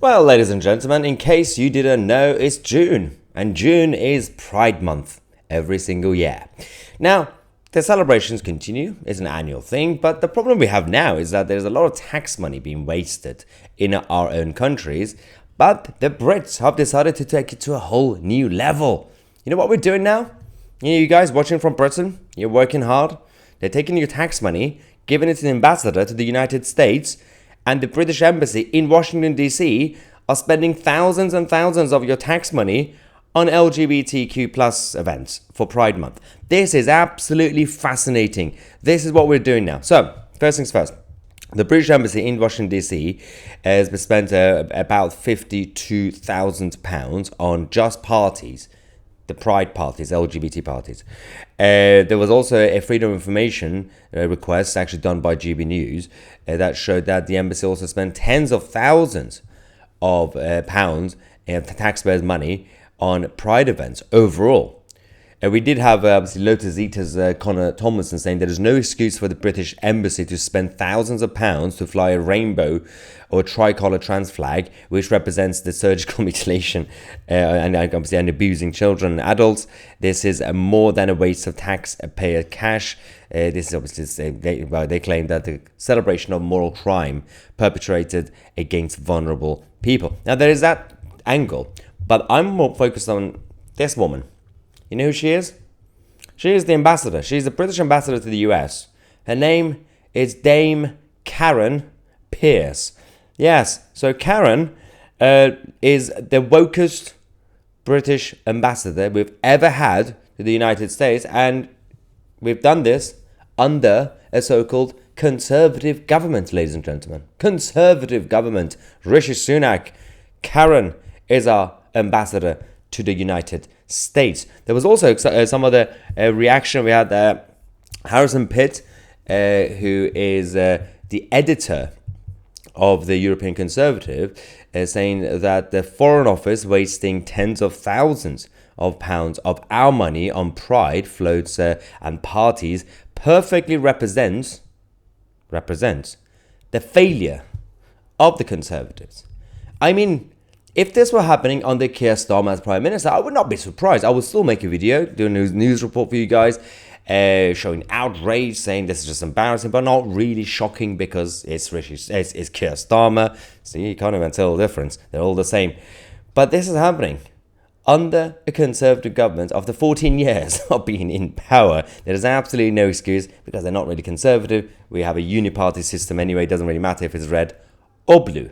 Well, ladies and gentlemen, in case you didn't know, it's June, and June is Pride Month every single year. Now, the celebrations continue, it's an annual thing, but the problem we have now is that there's a lot of tax money being wasted in our own countries, but the Brits have decided to take it to a whole new level. You know what we're doing now? You guys watching from Britain, you're working hard, they're taking your tax money, giving it to the ambassador to the United States, and the British Embassy in Washington, D.C. are spending thousands and thousands of your tax money on LGBTQ plus events for Pride Month. This is absolutely fascinating. This is what we're doing now. So, first things first. The British Embassy in Washington, D.C. has spent about £52,000 on just parties. The Pride parties, LGBT parties. There was also a Freedom of Information request actually done by GB News that showed that the embassy also spent tens of thousands of pounds in taxpayers' money on Pride events overall. We did have obviously Lotus Eater's Connor Tomlinson saying there is no excuse for the British Embassy to spend thousands of pounds to fly a rainbow or tricolour trans flag, which represents the surgical mutilation and obviously and abusing children and adults. This is more than a waste of taxpayer cash. This is obviously they claim that the celebration of moral crime perpetrated against vulnerable people. Now there is that angle, but I'm more focused on this woman. You know who she is? She is the ambassador. She's the British ambassador to the US. Her name is Dame Karen Pierce. Yes, so Karen is the wokest British ambassador we've ever had to the United States, and we've done this under a so-called conservative government, ladies and gentlemen. Conservative government. Rishi Sunak. Karen is our ambassador to the United States. There was also some other reaction. We had Harrison Pitt, who is the editor of the European Conservative, saying that the Foreign Office wasting tens of thousands of pounds of our money on pride floats and parties perfectly represents the failure of the Conservatives. I mean, if this were happening under Keir Starmer as Prime Minister, I would not be surprised. I would still make a video, do a news report for you guys, showing outrage, saying this is just embarrassing, but not really shocking because it's Keir Starmer. See, you can't even tell the difference. They're all the same. But this is happening under a Conservative government after 14 years of being in power. There is absolutely no excuse because they're not really Conservative. We have a uniparty system anyway. It doesn't really matter if it's red or blue.